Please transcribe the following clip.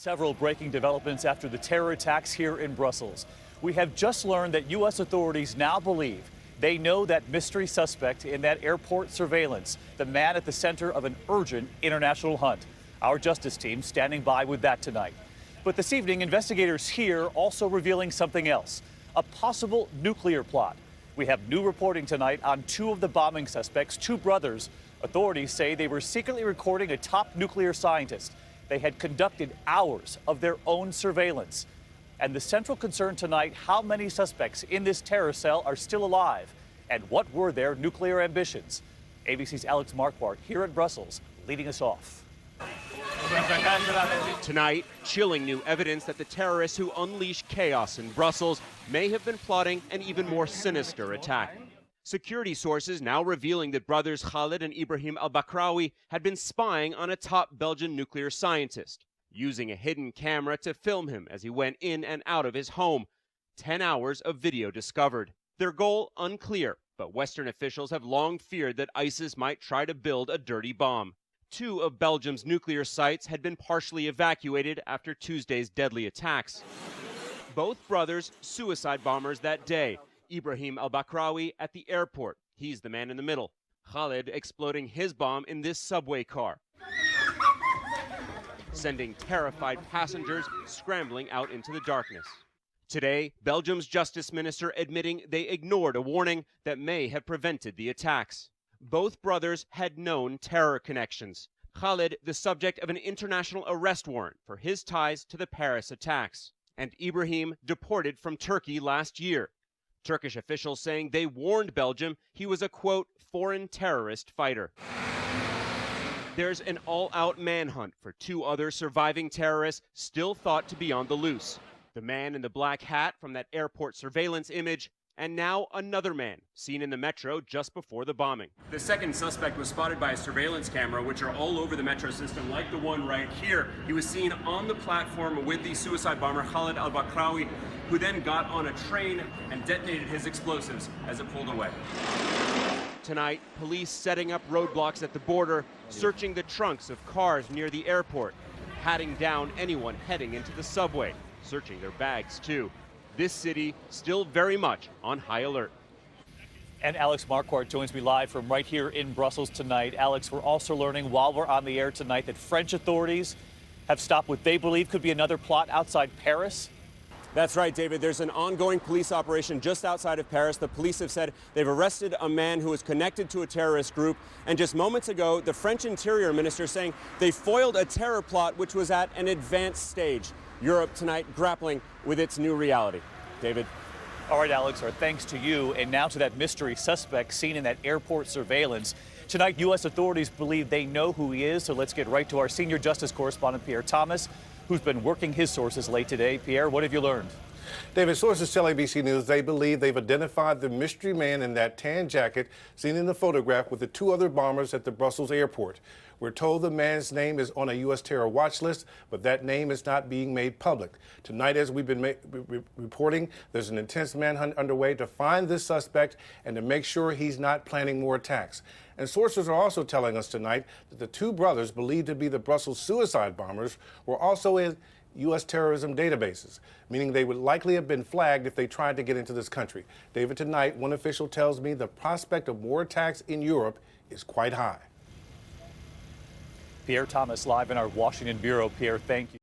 Several breaking developments after the terror attacks here in Brussels. We have just learned that U.S. authorities now believe they know that mystery suspect in that airport surveillance, the man at the center of an urgent international hunt. Our justice team standing by with that tonight. But this evening, investigators here also revealing something else, a possible nuclear plot. We have new reporting tonight on two of the bombing suspects, two brothers. Authorities say they were secretly recording a top nuclear scientist. They had conducted hours of their own surveillance. And the central concern tonight, how many suspects in this terror cell are still alive? And what were their nuclear ambitions? ABC's Alex Marquardt here in Brussels, leading us off. Tonight, chilling new evidence that the terrorists who unleashed chaos in Brussels may have been plotting an even more sinister attack. Security sources now revealing that brothers Khaled and Ibrahim al-Bakraoui had been spying on a top Belgian nuclear scientist, using a hidden camera to film him as he went in and out of his home. 10 hours of video discovered. Their goal unclear, but Western officials have long feared that ISIS might try to build a dirty bomb. Two of Belgium's nuclear sites had been partially evacuated after Tuesday's deadly attacks. Both brothers suicide bombers that day. Ibrahim al-Bakraoui at the airport. He's the man in the middle. Khaled exploding his bomb in this subway car, sending terrified passengers scrambling out into the darkness. Today, Belgium's justice minister admitting they ignored a warning that may have prevented the attacks. Both brothers had known terror connections. Khaled, the subject of an international arrest warrant for his ties to the Paris attacks, and Ibrahim deported from Turkey last year. Turkish officials saying they warned Belgium he was a, quote, foreign terrorist fighter. There's an all-out manhunt for two other surviving terrorists still thought to be on the loose. The man in the black hat from that airport surveillance image, and now another man seen in the metro just before the bombing. The second suspect was spotted by a surveillance camera, which are all over the metro system, like the one right here. He was seen on the platform with the suicide bomber Khaled al-Bakraoui, who then got on a train and detonated his explosives as it pulled away. Tonight, police setting up roadblocks at the border, searching the trunks of cars near the airport, patting down anyone heading into the subway, searching their bags too. This city still very much on high alert. And Alex Marquardt joins me live from right here in Brussels tonight. Alex, we're also learning while we're on the air tonight that French authorities have stopped what they believe could be another plot outside Paris. That's right, David. There's an ongoing police operation just outside of Paris. The police have said they've arrested a man who is connected to a terrorist group. And just moments ago, the French Interior Minister saying they foiled a terror plot which was at an advanced stage. Europe tonight grappling with its new reality. David. All right, Alex, our thanks to you. And now to that mystery suspect seen in that airport surveillance. Tonight, U.S. authorities believe they know who he is. So let's get right to our senior justice correspondent, Pierre Thomas, who's been working his sources late today. Pierre, what have you learned? David, sources tell ABC News they believe they've identified the mystery man in that tan jacket seen in the photograph with the two other bombers at the Brussels airport. We're told the man's name is on a U.S. terror watch list, but that name is not being made public. Tonight, as we've been reporting, there's an intense manhunt underway to find this suspect and to make sure he's not planning more attacks. And sources are also telling us tonight that the two brothers believed to be the Brussels suicide bombers were also in U.S. terrorism databases, meaning they would likely have been flagged if they tried to get into this country. David, tonight, one official tells me the prospect of more attacks in Europe is quite high. Pierre Thomas live in our Washington bureau. Pierre, thank you.